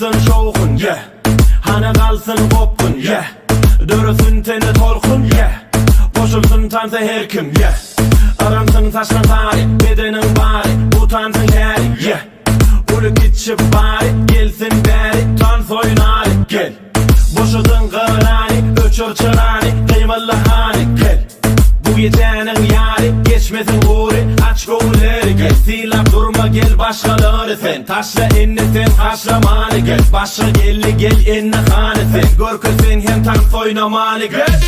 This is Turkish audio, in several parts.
kalsın şovkun yeah. Hana kalsın kopkun yeah. Dörüsün teni tolkun yeah. Koşulsun tansa her kim yeah. Aramsın taşlan tarih bedenin bari bu tansın keri yeah. Ulup gitşip bari gelsin beri tans oynari gel. Boşudun kırani öçür çırani kıymalı hani gel. Bu gecenin yari geçmesin uğri aç gövleri gel. Silap durma gel başkaları sen taşla enni sen haşlamanı gel. Başa gelli gel enni hani sen görkü sen hem tans oynamanı gel.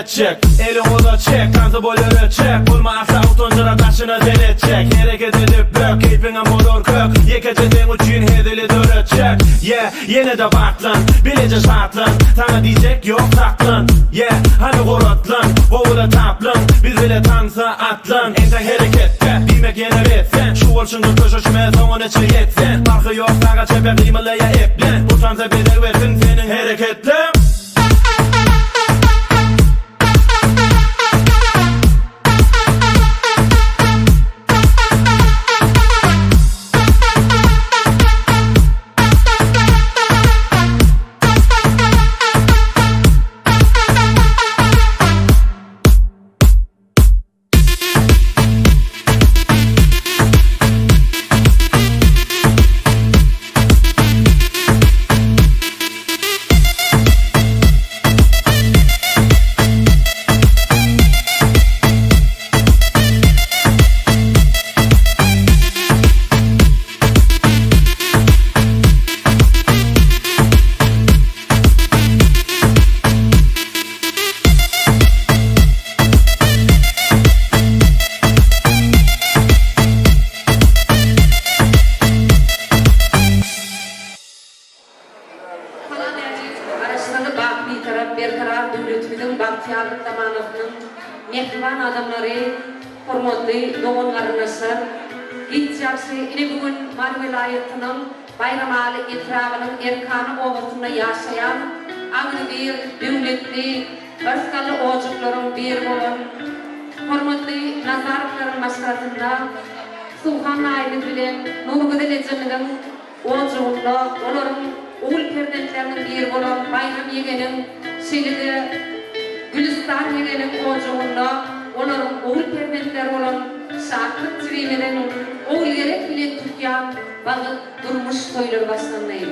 Edecek eli oda çek kansı boyları çek bulma asla utançlara taşına denetecek hareket edip bök keyfine motor kök yekecedin uçun hedeli dörecek yeah yine de baklan bilece şartlan sana diyecek yok saklan yeah hani korotlan kovula taplan biz bile tansa atlan enten harekette bilmek yine bitsen şu olşundur köşüşme son içi yetsen farkı yok sağa çepe kıymalaya eplen utansa bedel versin senin hareketle. Mehriban adamları, hormatlı doğanlarınızı, gitcaksı yine bugün Mali vilayetinin bayramali etrafının erkanı oğurtunda yaşayan ağır bir devletli, başkalı oğuzlukların bir olan hormatlı nazarlıkların maskatında Suhan aile bilen Nurgüdel Ecemi'nin oğuzluğunda onların oğul perdentlerinin bir olan bayram yegenin şeyleri Gülistan yegenin oğuzluğunda onların oğul perdentler olan şarkı türemenin oğul gerek bile Türkiye'nin bağı durmuş toylar başlanmayın.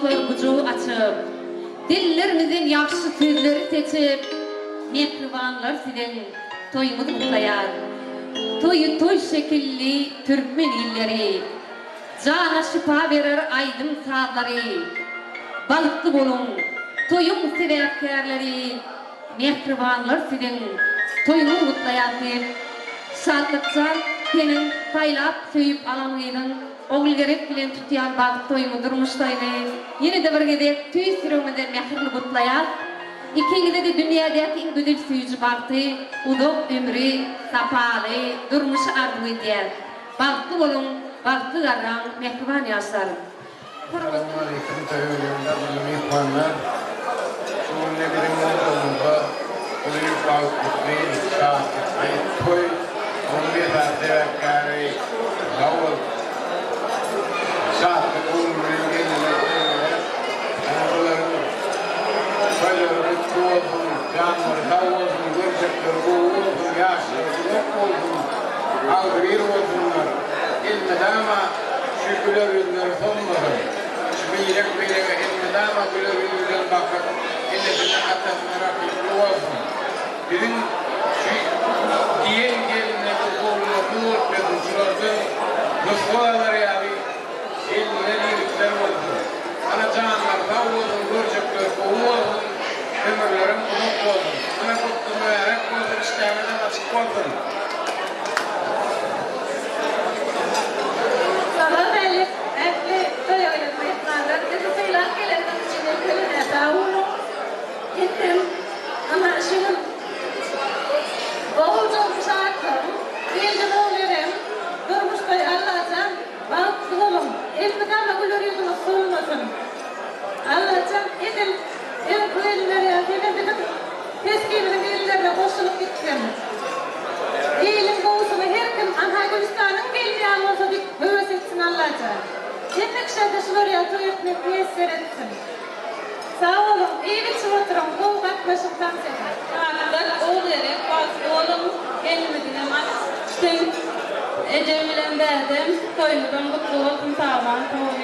Kulaklar bucu açıp, dillerimizin yakşı sözleri seçip, mehribanlar sizin toyumuzu mutlayar. Toy şekilli Türkmen illeri, cana şifa verir aydın saatları. Balıklı bolun, toyun sebepkarları, mehribanlar sizin toyumuzu mutlayar. Şatlıkça senin saylap söyüp alanıydın, oğul gerek bilen tutayan bağıt toyumu durmuştaydı. Yine de bir gedek tüy sürümünden mehirli kutlayar. İkinize de dünyadaki en güzel suyucu baktı, udok ömrü, sapalı, durmuş arzu eder. Baktı olun, baktı garan, mehriban yaşar. Selamünaleyküm tevhidimde bulun ihvanlar. Şunun ne birim olduğumuzda büyük bağışlıklı, şahitli, toy, 11 sebepkarı, davul, şahitli, umurun gelirler, bunların Böyle rütku olsun, canları sağ olsun, gerçekler bu olsun, yaşları bilek olsun, ağır olsunlar. İlmedama şu güler yüzleri sonmasın. Şu bilek bilek ilmedama güler yüzleri bakın. İlletine atasına rakipli olsun. Bizim şu diyen geline bu koluna kılıp ve kuşlarda nusfalar yani ilmeden iyilikler olsun. Ana canlar sağ olsun, gerçekler bu olsun. Ömürlerim unut olsun. Ana kutlu mübarek olsun, işlemeden açık olsun. Sabah belli, evli köy oynamayı planlar. Bizi sayılar gelen içinde köyüne davulu. Gittim ama şunun oğulcum şarkım, geldim oğullarım, durmuş köy Allah'tan, balıklı olun, elmeden ve gülür yüzünü soğumasın. Allah'tan edin, bu ellere, benim dedim, tezkiyenin ellerine koşulup gittim. İyiliğin doğusunu her kim Anhay Gülistan'ın gelmeyen olsa bir hövös etsin Allah'tan. Cennet şarkılar ya toyutunu müyesser etsin. Sağ olun, iyi bir çıvatırım, kol bakmışım tam seni. Ağırlar oğulları, bazı oğlum gelmedi ama işte Ecem'le verdim, toyumudan mutlu olsun tamam, tamam.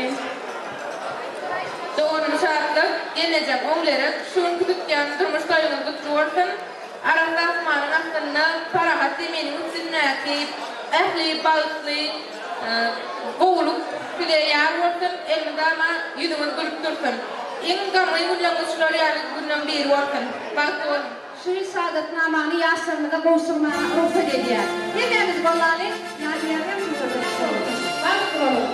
Doğru şartlar gelecek oğulları, şun kütükken durmuş toyunu kutlu olsun. Arada asmanın aklına parahat demenin üstündeki ehli, balıklı, boğulup fileyar olsun, elinde ama yüzümüz gülüp dursun. En gamayı ulanmışlar yani günden bir olsun. Balıklı olsun. Şu saadetnamanı yaşlarımıza boğuşturmaya ruhsat ediyor. Hepimiz vallahi Nabiye'ye müsaade olun. Balıklı olun.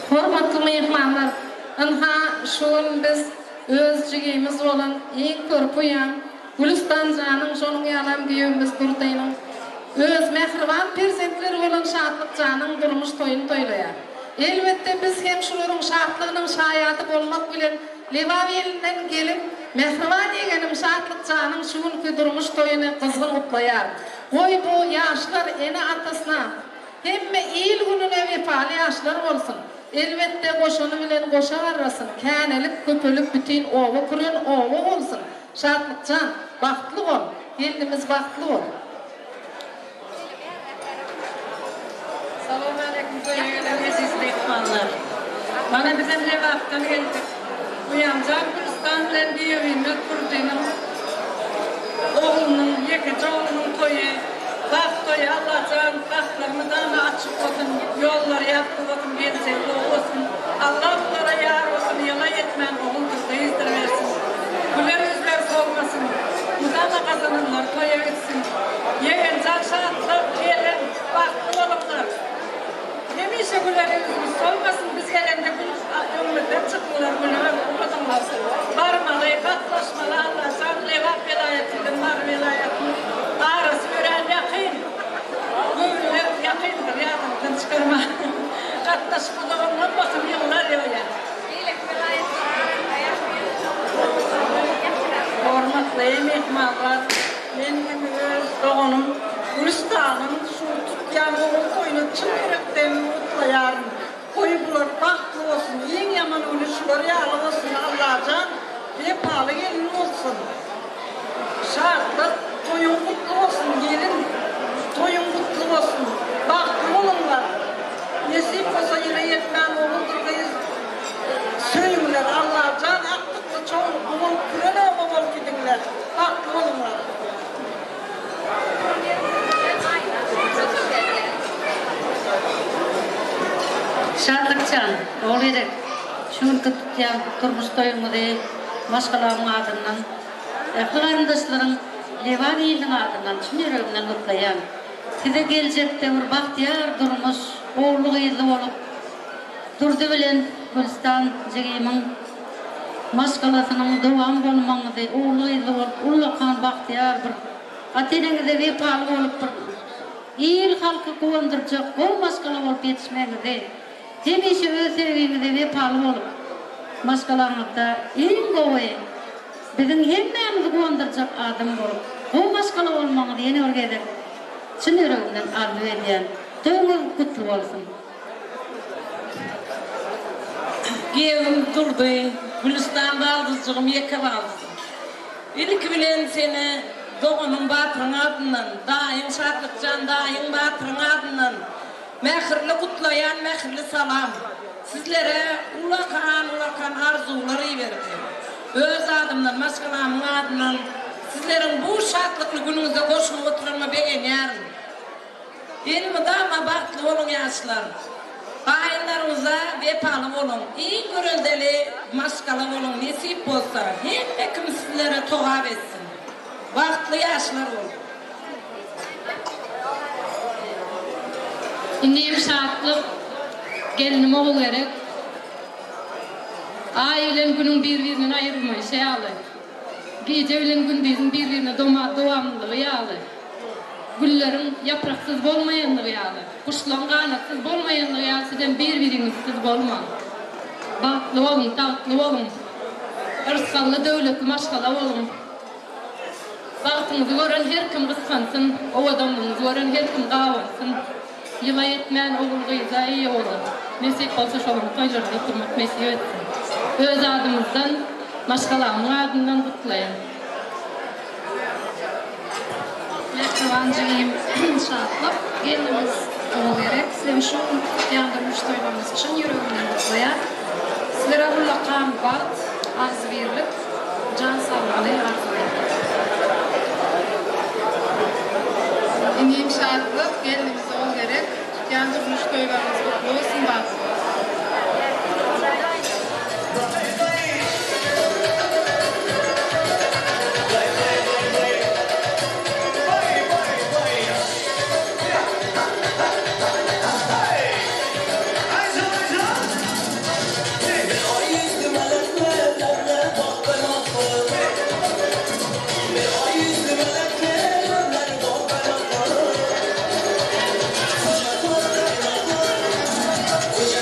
Hormatly mehmanlar, anha şol biz öz jigimiz bolan ilk körpüýän Gülistan janyň şonuň ýalam diýýümiz durdaýyň öz mehriban persentleri bolan şatlyk janyň durmuş toýuny toýlaýar. Elbetde biz hem şolaryň şatlygynyň şaýaty bolmak bilen Lebaw elinden gelip mehriban diýenim şatlyk janyň şuňky durmuş toýuny gyzgyn gutlaýar. Goý bu ýaşlar ene atasyna hemme il gününe wefaly ýaşlar bolsun. Elbette goşuny bilen goşa garrasyn, känelip köpelip bütün owa kuran owa bolsun. Şatlykjan, baktly bol. Elimiz baktly bol. Salamu aleykum, aziz mehmanlar. Bana bizim Levak'tan geldik. Uyanacağım Gülistan bilen bir evinde kurduğunun oğlunun, yekeci oğlunun toyu, bak toyu Allah'tan baklarını da açık olsun, yolları yaptı olsun, gelecek olsun. Allah bunlara yar olsun, yola yetmen oğul kızı izdirversin. Güler yüzler solmasın, mudana kazanırlar, toya gitsin. Yeğen çarşatlı, gelen, baktı oğlumlar. Demişe güler yüzümüz solmasın, biz gelende ümmetten çıkmıyorlar, güler okudumlar. Varmalı, katlaşmalı, Allah can levak velayetidir, var velayetini. Ağrısı gören yakın. Güller yakındır, yardımdan çıkarma. Katlaşmalı olmaz, bakın yıllar yoya. Hormatlı mehmanlar, benim öz doğunum, Gülistan'ın şu tutyan oğul koyunu çın yürekten mutlayarım. Koyu bulur, bahtlı olsun, en yaman ölüşler yağlı olsun Allah'can, vefalı gelin olsun. Şartlı toyun kutlu olsun, gelin toyun kutlu olsun, bahtlı olunlar. Nesip olsa yine yetmem oğuldur kıyız. Söyümler Allah'can, aklıklı çoğun, oğul kürene oğul gidinler, bahtlı olunlar. Şartlıkcan, oğul edek. Şunu tutyan, turmuş toyumu de, başkalarının adından, kılarındaşların Levan iyiliğin adından, tüm yüreğimden mutlayan, size gelecekte bir bahtiyar durmuş, oğlu iyili olup, durdu bilen Gülistan Cegimin, maşgalasının devam bolmanı de, oğlu iyili olup, ullakan bahtiyar bir, atenenize vefalı olup bir, İyil halkı kuvandıracak, o maşgala olup yetişmeni de, demişi öz evinize vefalı olup, maşgalarınızda en koyu, bizim hemmemizi kuvandıracak adam olup, o maşgala olmanı yeni örgede, çın yüreğinden arzu ediyen, toyunuz kutlu olsun. Gevim durdu, Gülistan baldızcığım yeke baldızım. İlk bilen seni doğunun batırın adından, daim şartlıkcan, daim batırın adından, mehirli kutlayan, mehirli salam. Sizlere ulakan arzuları verdi. Öz adımdan, maşgalamın adından, sizlerin bu şartlıklı gününüzde koşun oturma beğeniyorum. Elimi dama baktlı olun yaşlar. Bayınlarınıza vefalı olun, iyi görüldeli maşgalı olun, nesip olsa, hem kim sizlere toğa versin. Vaktlı yaşlar olun. İndiyim şartlık, gelinim oğul gerek. Ailen günün birbirinden ayırmayı şey alı. Gece bilen gündüzün birbirine doğamlılığı yağlı. Güllerin yapraksız bolmayanlığı yağlı. Kuşlan kanatsız bolmayanlığı yağlı. Sizden birbirinizsiz bolma. Bahtlı olun, tatlı olun. Irskallı devletli maşgala olun. Bahtınızı gören her kim kıskansın, o adamınızı gören her kim qavansın. Yıla yetmeyen oğul kıyıza iyi olur. Nesip olsa şolun toylarını oturmak mesih etsin. Öz adımızdan, maşgalamın adından kutlayın. Mehrivancıyım şartlık, geliniz oğul gerek. Sizden şu yandırmış toylarınız için yüreğimden kutlayan. Sizlere ullakan bat, arz verilip, can sağlığı arz verilip. İndiyim şartlık, geliniz oğul gerek. Yandırmış toylarınız kutlu olsun bat. We'll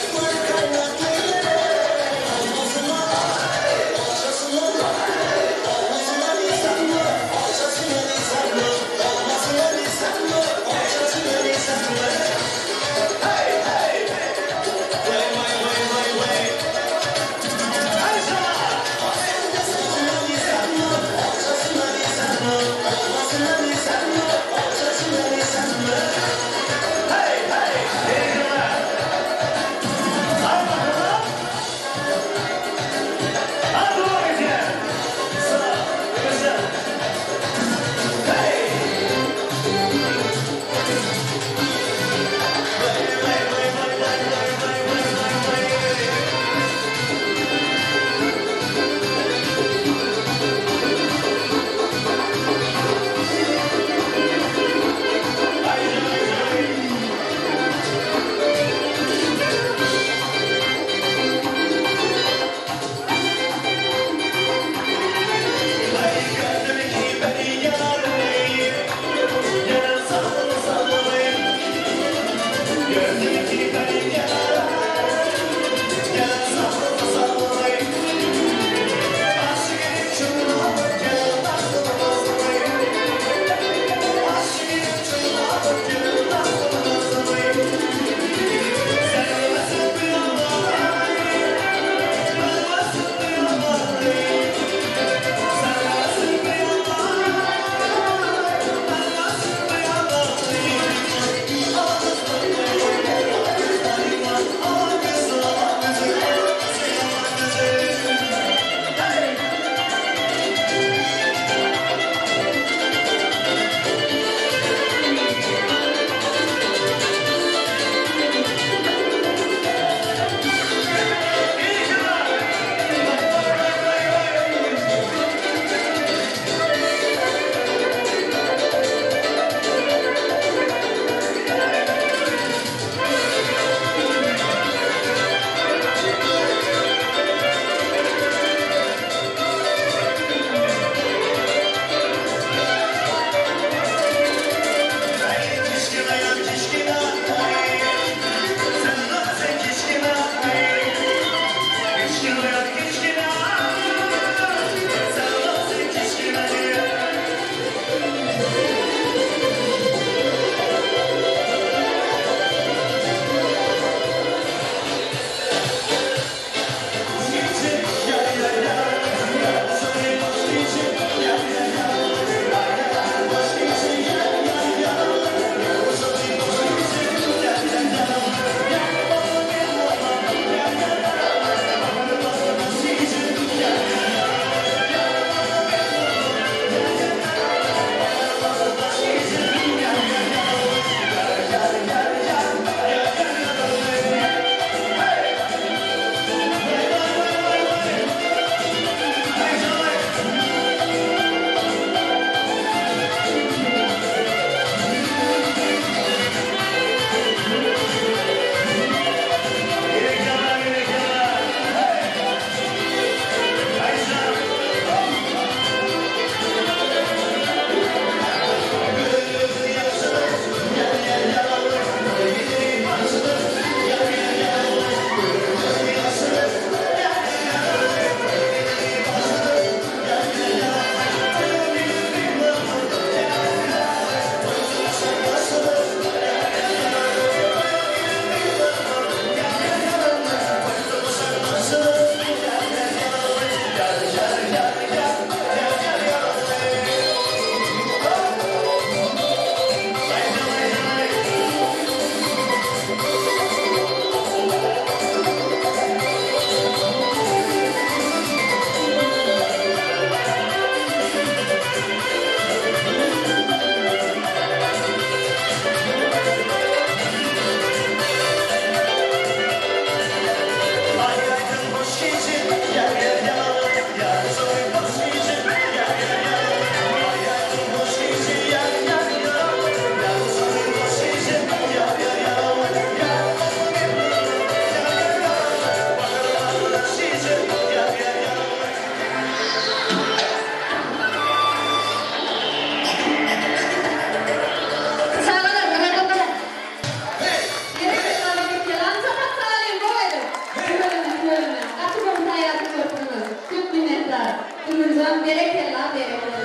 ömrünüzden berekeler berekeler.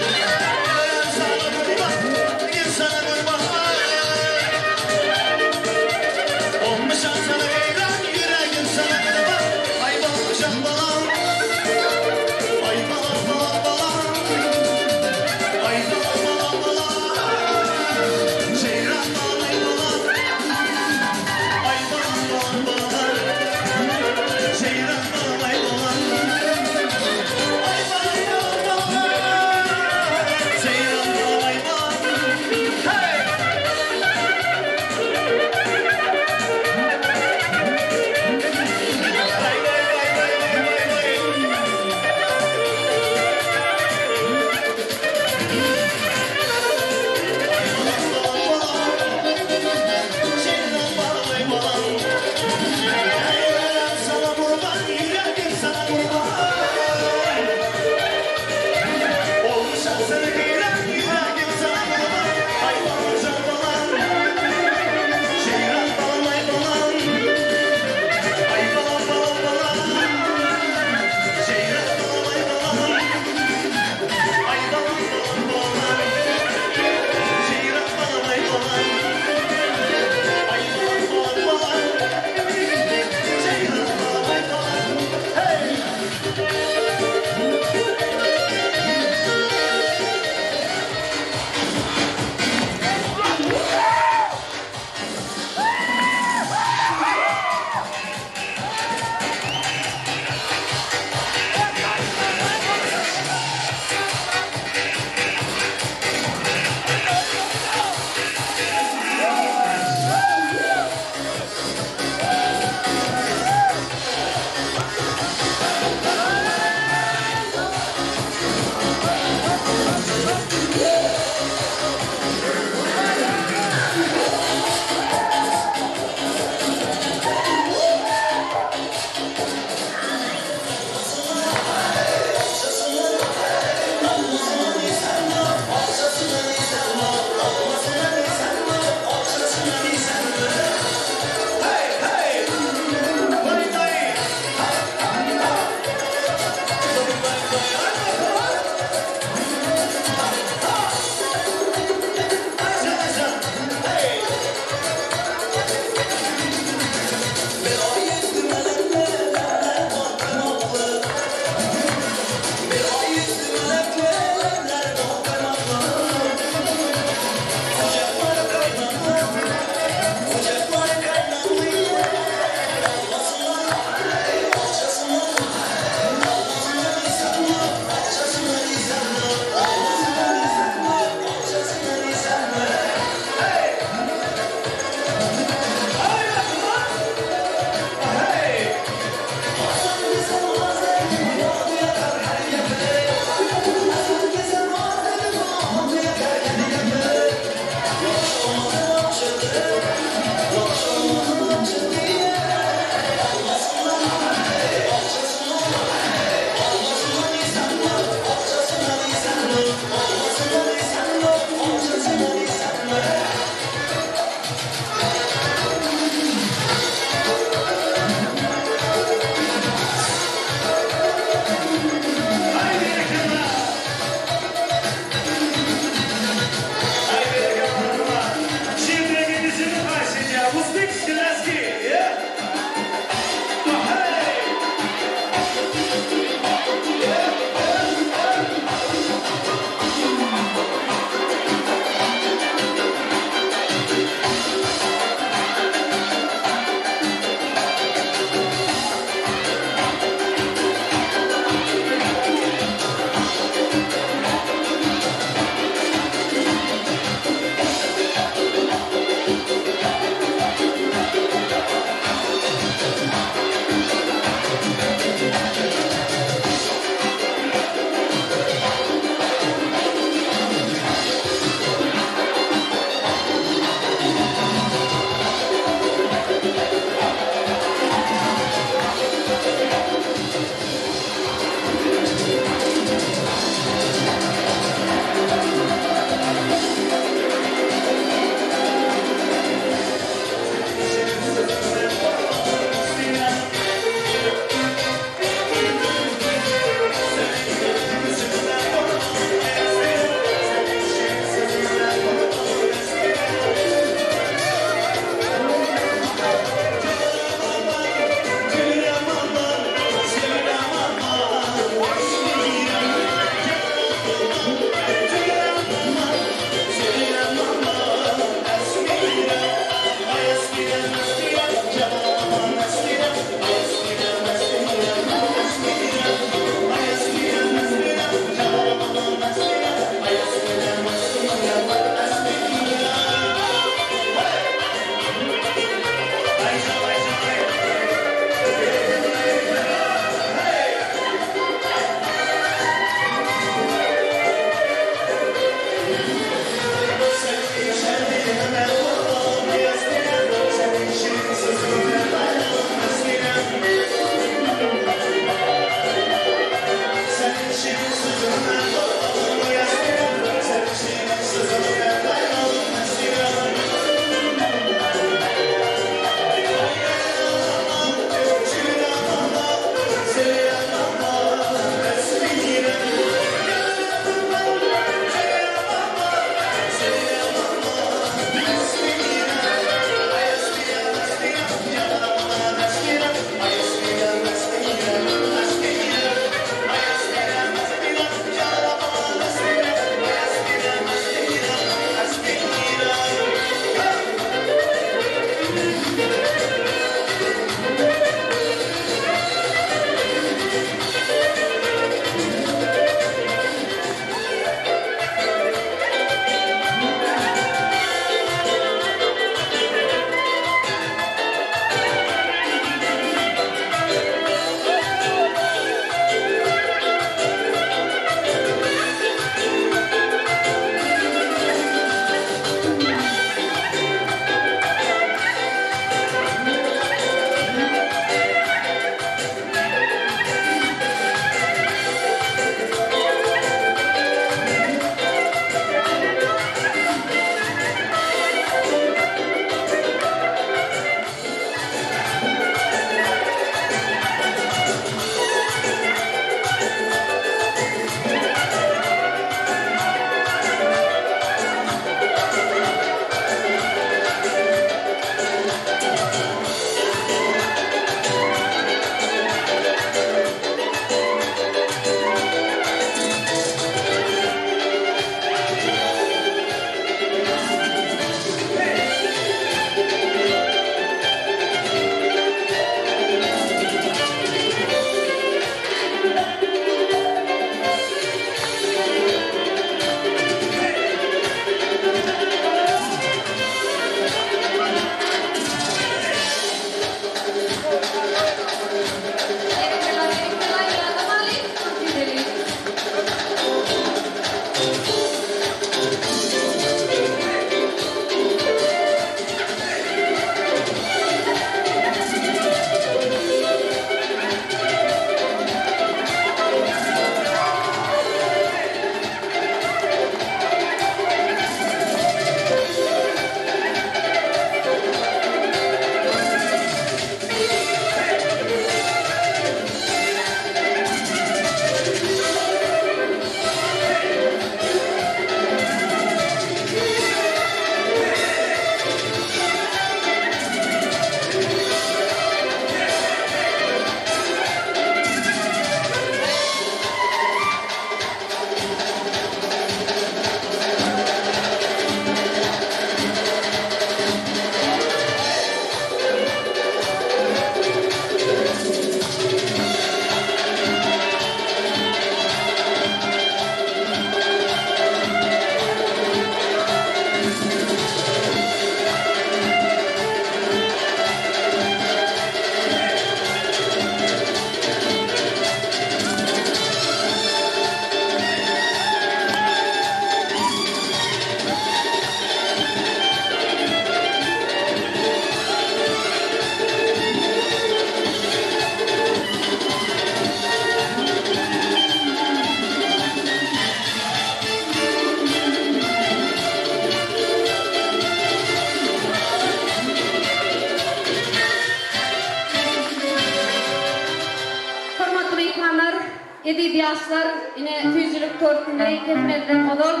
yaşlar yine tüycülük tortunları kefnelden odol.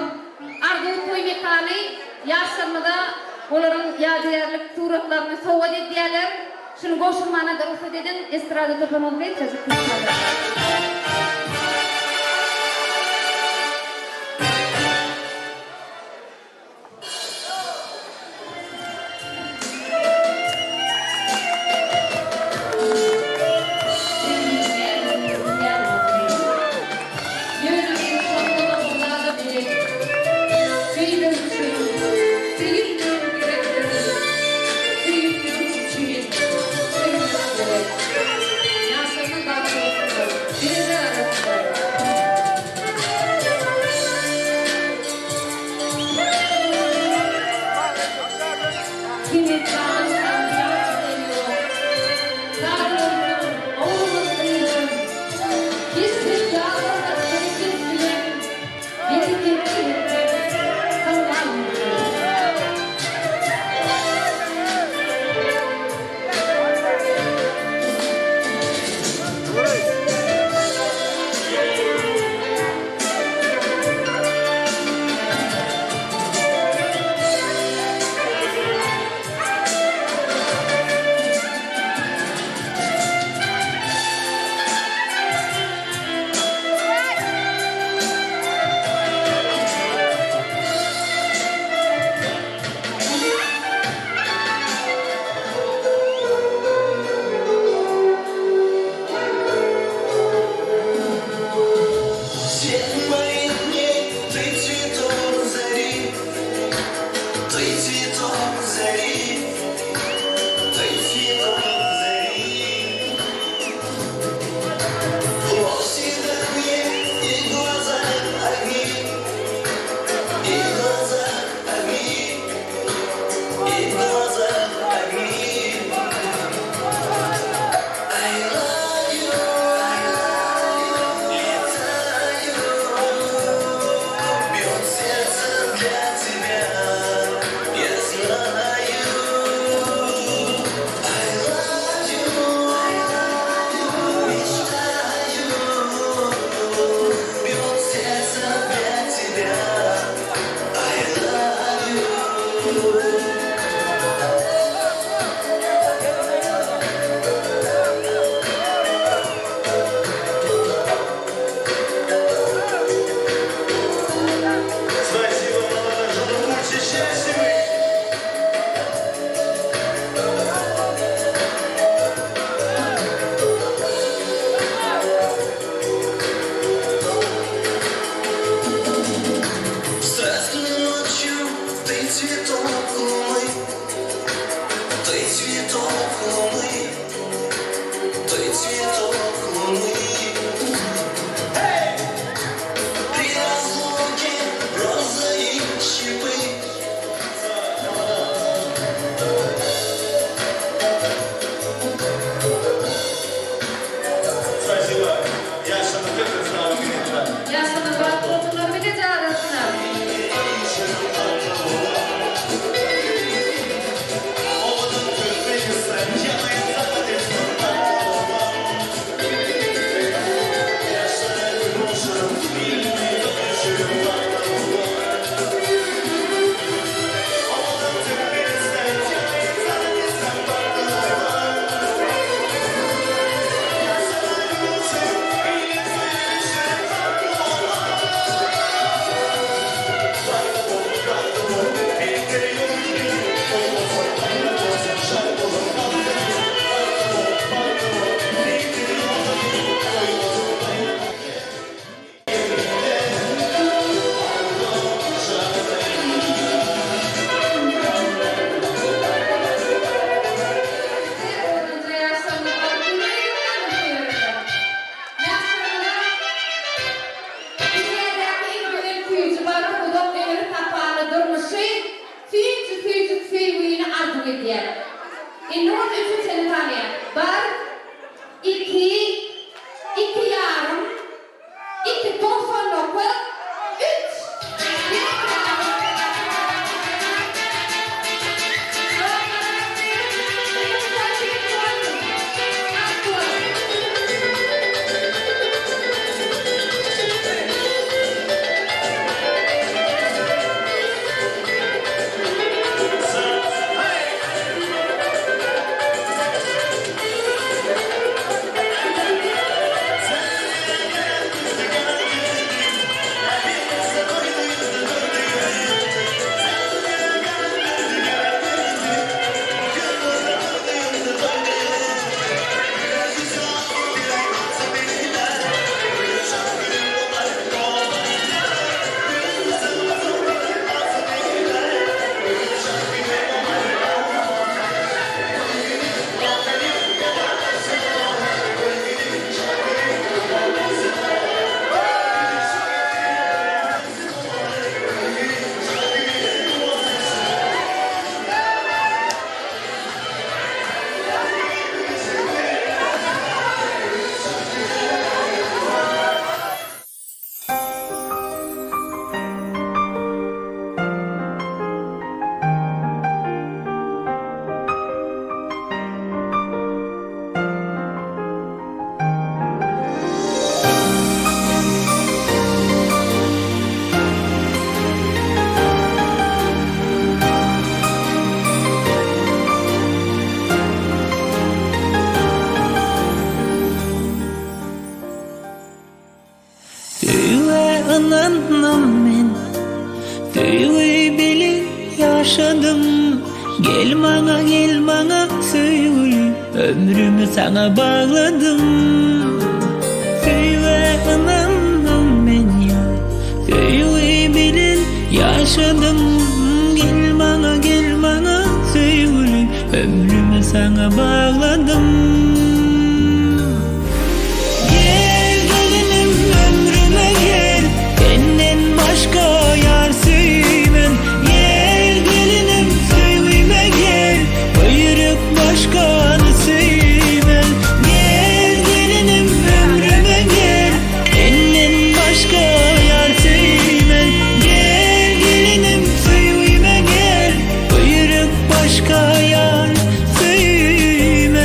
Ardu toy mekanı yaşlarmada onların yadigarlık suratlarını sova dediler. Şunu koşulmana da ruhsat edin. Estrada topan olmayı çocuk kısmadı. yaşadım. Gel bana söyle, ömrümü sana bağladım. Söyle anam ben ya, söyle bilin yaşadım. Gel bana söyle, ömrümü sana bağladım. Gel gelinim ömrüme gel, benden başka yar sevmem. Gel gelinim söyleme gel, buyuruk başkanı sevmem. Gel gelinim ömrüme gel, benden başka yar sevmem. Gel gelinim söyleme gel, buyuruk başka yar sevmem.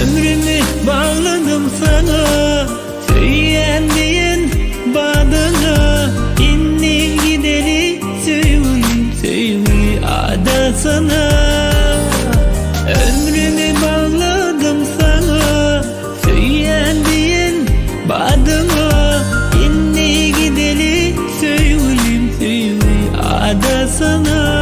Ömrümü bağladım sana, söyleyen badana. İnni gideli söyle ada sana. Ömrümü bağladım sana, söyleyen badana. İnni gideli söyle ada sana.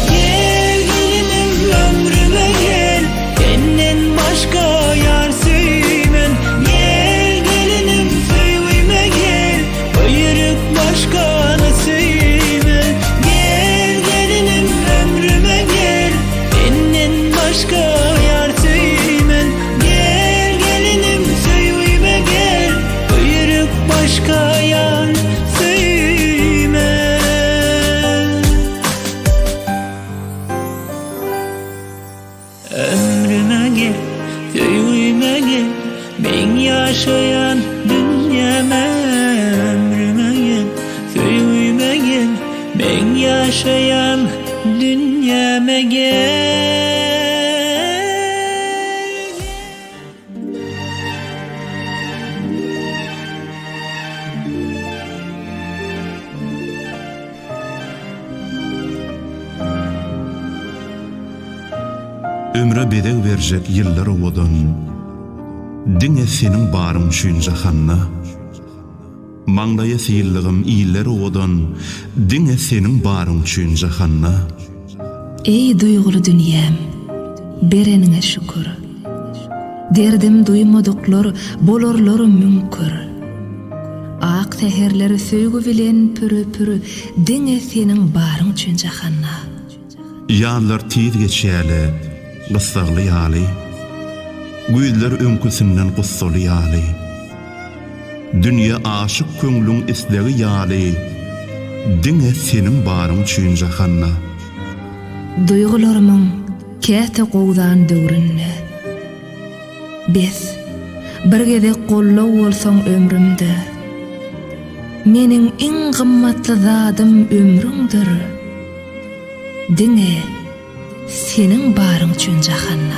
Gel gelinim ömrüme gel, benden başka yar sevmem. Gel gelinim söyleme gel, buyuruk başkanı sevmem. Gel gelinim ömrüme gel, benden başka yar sevmem. Gel gelinim söyleme gel, buyuruk başka yar sevmem. Ömrüme gel, söyleme gel, ben yaşayan dünyama. Ömrüme gel, söyleme gel, ben yaşayan dünyama gel. Ömre bedel verecek yıllar ovadan, dine senin barın şüynce hanna. Mangdaya seyirliğim iyiller ovadan, dine senin barın şüynce hanna. Ey duygulu dünyam, berenine şükür. Derdim duymadıklar, bolorlar münkür. Ak teherleri söygü bilen pürü, dine senin barın şüynce hanna. Yağlar tiz geçýäli, gıssagly ýaly. Güýdler öňküsinden gussaly ýaly. Dünýä aşyk köňlüň islegi ýaly. Diňe senin barın şüynje hanna. Duygularımın käte gowdan döwrünne. Biz birgede gollaw bolsaň ömrümde. Meniň iň gymmatly zadym ömrüňdir. Diňe senin barın şüynje hanna.